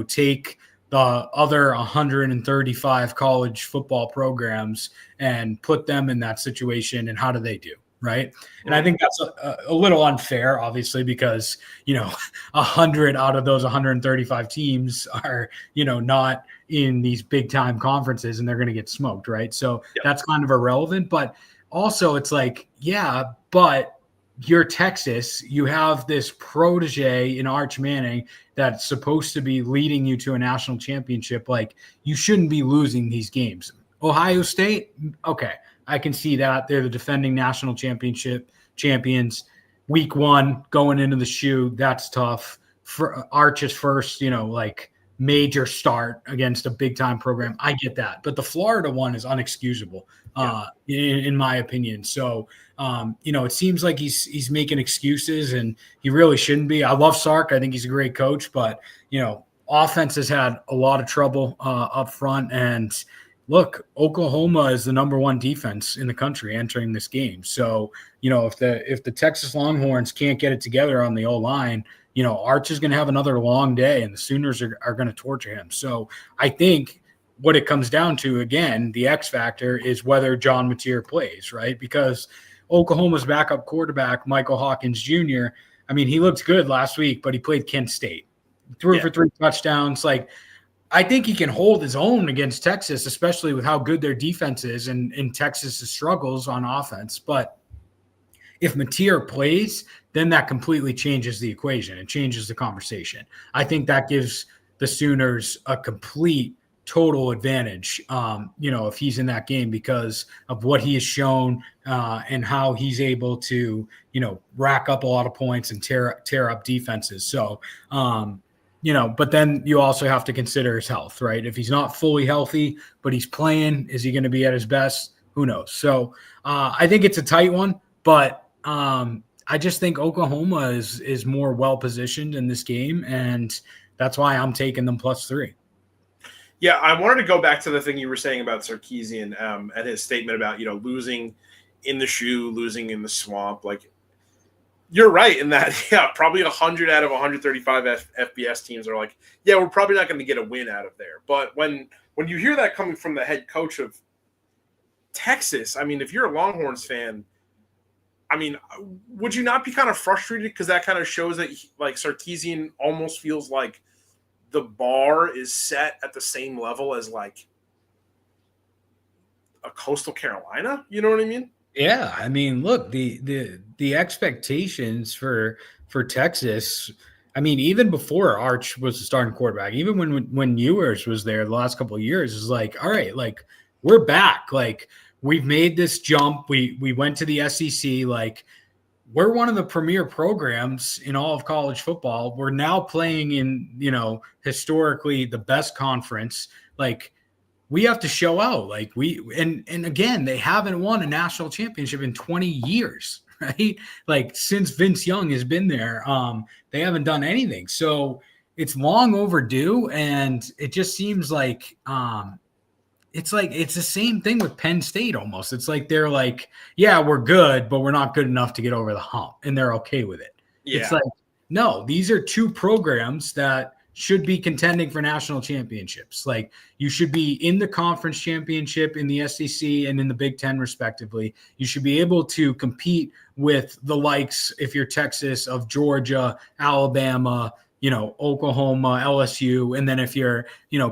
Take the other 135 college football programs and put them in that situation. And how do they do? Right. And I think that's a little unfair, obviously, because, 100 out of those 135 teams are, not in these big time conferences and they're going to get smoked. Right. So that's kind of irrelevant. But also it's like, yeah, but you're Texas. You have this protege in Arch Manning that's supposed to be leading you to a national championship. Like, you shouldn't be losing these games. Ohio State. Okay. I can see that. They're the defending national championship champions. Week 1 going into the shoe, that's tough. For Arch's first, major start against a big time program. I get that. But the Florida one is unexcusable, in my opinion. So, it seems like he's making excuses and he really shouldn't be. I love Sark. I think he's a great coach, but, offense has had a lot of trouble up front. And look, Oklahoma is the number 1 defense in the country entering this game. So, if the Texas Longhorns can't get it together on the O-line, Arch is going to have another long day and the Sooners are going to torture him. So I think what it comes down to, again, the X factor is whether John Mateer plays, right? Because Oklahoma's backup quarterback, Michael Hawkins Jr., I mean, he looked good last week, but he played Kent State. Threw for 3 touchdowns. Like, I think he can hold his own against Texas, especially with how good their defense is and Texas's struggles on offense. But if Mateer plays, then that completely changes the equation. It changes the conversation. I think that gives the Sooners a complete, total advantage, if he's in that game because of what he has shown and how he's able to, rack up a lot of points and tear up defenses. So, but then you also have to consider his health, right? If he's not fully healthy, but he's playing, is he going to be at his best? Who knows? So I think it's a tight one, but I just think Oklahoma is more well-positioned in this game, and that's why I'm taking them +3. Yeah, I wanted to go back to the thing you were saying about Sarkisian and his statement about, losing in the shoe, losing in the swamp. Like, you're right in that, probably 100 out of 135 FBS teams are like, yeah, we're probably not going to get a win out of there. But when you hear that coming from the head coach of Texas, I mean, if you're a Longhorns fan, I mean, would you not be kind of frustrated because that kind of shows that, Sarkisian almost feels like the bar is set at the same level as, like, a Coastal Carolina? You know what I mean? Yeah, I mean, look, the expectations for Texas, I mean, even before Arch was the starting quarterback, even when Ewers was there the last couple of years, is like, all right, like, we're back. Like, we've made this jump. We went to the SEC. Like, we're one of the premier programs in all of college football. We're now playing in, historically the best conference. Like, we have to show out. Like, and again, they haven't won a national championship in 20 years, right? Like, since Vince Young has been there, they haven't done anything. So it's long overdue. And it just seems like, it's the same thing with Penn State almost. It's like they're like, yeah, we're good, but we're not good enough to get over the hump, and they're okay with it. Yeah. It's like, no, these are 2 programs that should be contending for national championships. Like, you should be in the conference championship in the SEC and in the Big Ten, respectively. You should be able to compete with the likes, if you're Texas, of Georgia, Alabama, Oklahoma, LSU, and then if you're,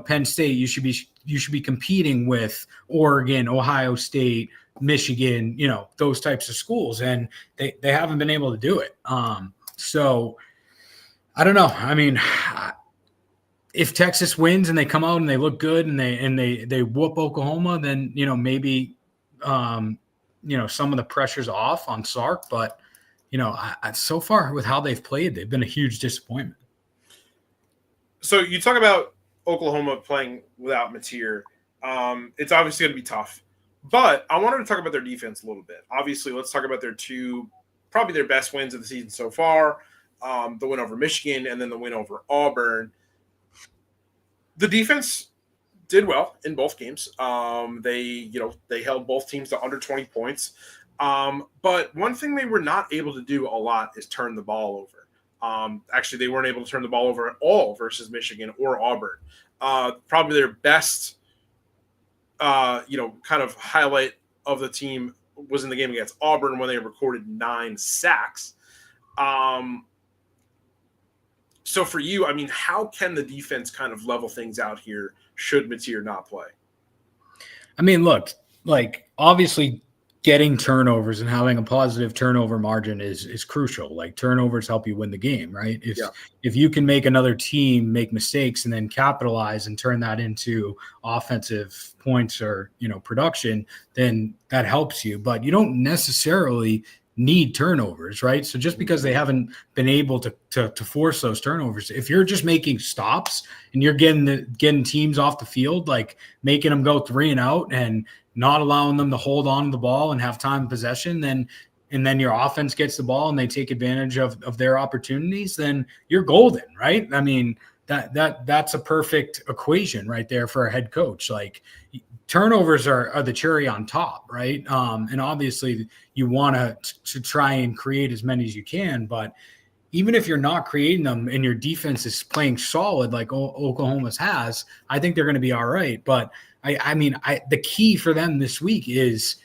Penn State, you should be competing with Oregon, Ohio State, Michigan, those types of schools, and they haven't been able to do it. So I don't know. I mean, if Texas wins and they come out and they look good and they whoop Oklahoma, then maybe some of the pressure's off on Sark. But so far with how they've played, they've been a huge disappointment. So you talk about Oklahoma playing without Mateer. It's obviously going to be tough, but I wanted to talk about their defense a little bit. Obviously, let's talk about probably their best wins of the season so far. The win over Michigan and then the win over Auburn. The defense did well in both games. They held both teams to under 20 points. But one thing they were not able to do a lot is turn the ball over. Actually, they weren't able to turn the ball over at all versus Michigan or Auburn. Probably their best, kind of highlight of the team was in the game against Auburn when they recorded 9 sacks. So for you, I mean, how can the defense kind of level things out here should Mateer not play? I mean, look, like obviously getting turnovers and having a positive turnover margin is crucial. Like turnovers help you win the game, right? If you can make another team make mistakes and then capitalize and turn that into offensive points or, production, then that helps you. But you don't necessarily need turnovers, right? So just because they haven't been able to force those turnovers, if you're just making stops and you're getting teams off the field, like making them go 3 and out and not allowing them to hold on to the ball and have time possession, and then your offense gets the ball and they take advantage of their opportunities, then you're golden, right? I mean, that's a perfect equation right there for a head coach. Like turnovers are the cherry on top, right? And obviously you want to try and create as many as you can, but even if you're not creating them and your defense is playing solid like Oklahoma's has, I think they're going to be all right. But I mean, the key for them this week is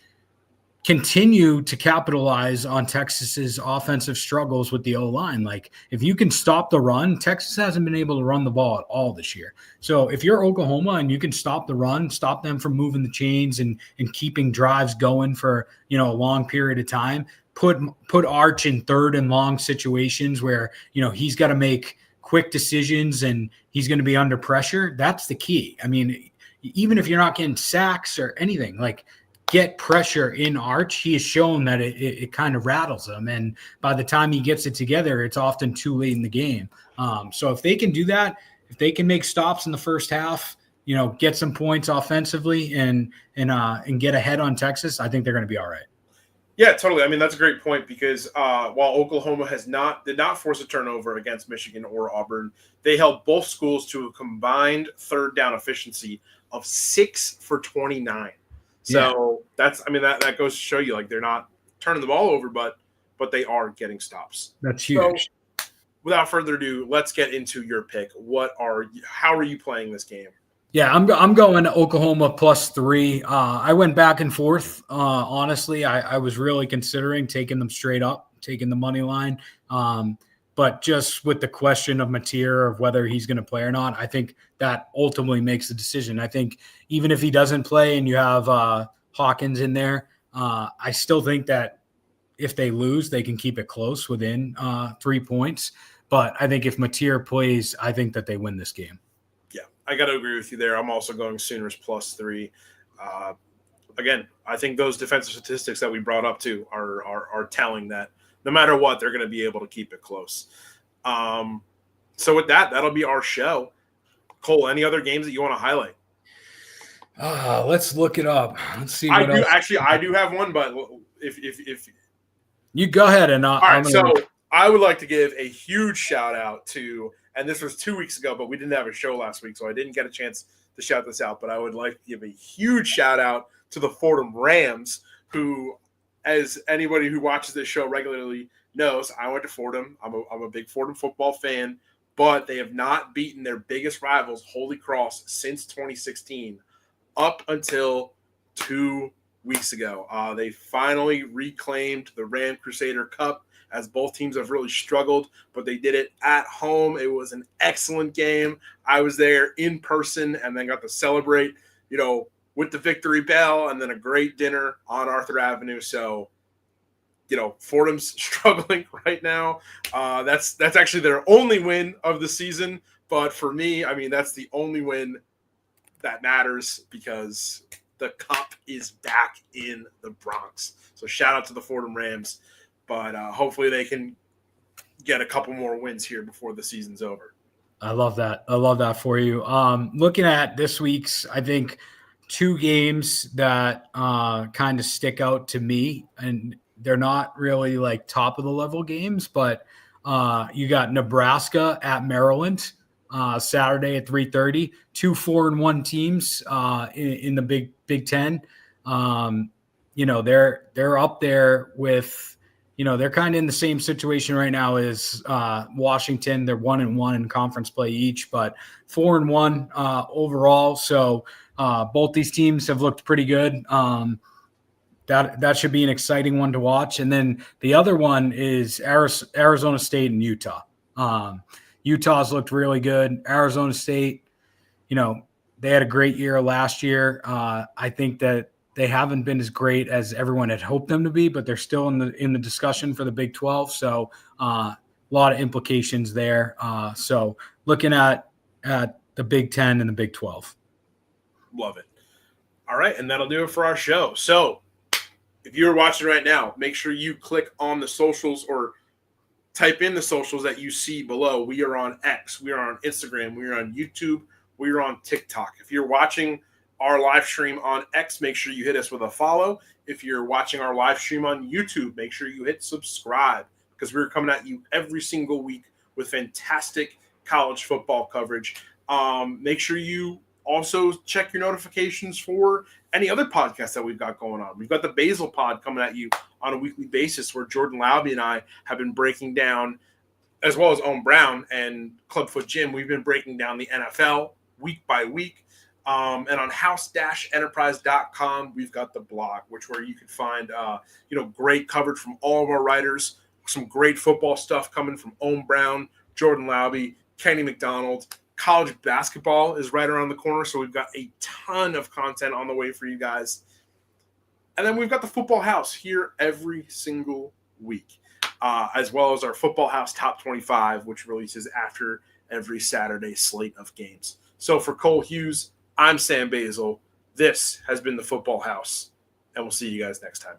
continue to capitalize on Texas's offensive struggles with the O-line. Like if you can stop the run, Texas hasn't been able to run the ball at all this year. So if you're Oklahoma and you can stop the run, stop them from moving the chains and keeping drives going for, a long period of time, put Arch in 3rd and long situations where, he's got to make quick decisions and he's going to be under pressure. That's the key. I mean, even if you're not getting sacks or anything, like get pressure in Arch. He has shown that it kind of rattles him. And by the time he gets it together, it's often too late in the game. So if they can do that, if they can make stops in the first half, get some points offensively and get ahead on Texas, I think they're going to be all right. Yeah, totally. I mean, that's a great point because while Oklahoma did not force a turnover against Michigan or Auburn, they held both schools to a combined 3rd down efficiency of 6 for 29. So that goes to show you, like, they're not turning the ball over, but they are getting stops. That's huge. So, without further ado, let's get into your pick. How are you playing this game? Yeah, I'm going to Oklahoma +3. I went back and forth. Honestly, I was really considering taking them straight up, taking the money line. But just with the question of Mateer of whether he's going to play or not, I think that ultimately makes the decision. I think even if he doesn't play and you have Hawkins in there, I still think that if they lose, they can keep it close within 3 points. But I think if Mateer plays, I think that they win this game. Yeah, I got to agree with you there. I'm also going Sooners +3. Again, I think those defensive statistics that we brought up too are telling that no matter what, they're going to be able to keep it close. So with that'll be our show. Cole, any other games that you want to highlight? Let's look it up. Let's see. I do have one, but if you go ahead and all right. So I would like to give a huge shout out to, and this was 2 weeks ago, but we didn't have a show last week, so I didn't get a chance to shout this out. But I would like to give a huge shout out to the Fordham Rams, who, as anybody who watches this show regularly knows, I went to Fordham. I'm a big Fordham football fan, but they have not beaten their biggest rivals, Holy Cross, since 2016, up until 2 weeks ago. They finally reclaimed the Ram Crusader Cup, as both teams have really struggled, but they did it at home. It was an excellent game. I was there in person and then got to celebrate, with the victory bell and then a great dinner on Arthur Avenue. So, Fordham's struggling right now. That's actually their only win of the season. But for me, that's the only win that matters because the cup is back in the Bronx. So shout out to the Fordham Rams. But hopefully they can get a couple more wins here before the season's over. I love that. I love that for you. Looking at this week's, I think 2 games that kind of stick out to me, and they're not really like top of the level games, but you got Nebraska at Maryland Saturday at 3:30. 2 4-1 teams in the Big Ten. They're up there with. They're kind of in the same situation right now as Washington. They're 1-1 in conference play each, but 4-1 overall. So both these teams have looked pretty good. That should be an exciting one to watch. And then the other one is Arizona State and Utah. Utah's looked really good. Arizona State, they had a great year last year. I think that they haven't been as great as everyone had hoped them to be, but they're still in the discussion for the Big 12. So a lot of implications there. So looking at the Big 10 and the Big 12. Love it. All right, and that'll do it for our show. So if you're watching right now, make sure you click on the socials or type in the socials that you see below. We are on X. We are on Instagram. We are on YouTube. We are on TikTok. If you're watching our live stream on X, make sure you hit us with a follow. If you're watching our live stream on YouTube, make sure you hit subscribe because we're coming at you every single week with fantastic college football coverage. Make sure you also check your notifications for any other podcasts that we've got going on. We've got the Basil Pod coming at you on a weekly basis where Jordan Lauby and I have been breaking down, as well as Owen Brown and Clubfoot Jim, we've been breaking down the NFL week by week. And on house-enterprise.com, we've got the blog, where you can find, great coverage from all of our writers, some great football stuff coming from Owen Brown, Jordan Lauby, Kenny McDonald. College basketball is right around the corner, so we've got a ton of content on the way for you guys. And then we've got the Football House here every single week, as well as our Football House Top 25, which releases after every Saturday slate of games. So for Cole Hughes, I'm Sam Basil. This has been the Football House, and we'll see you guys next time.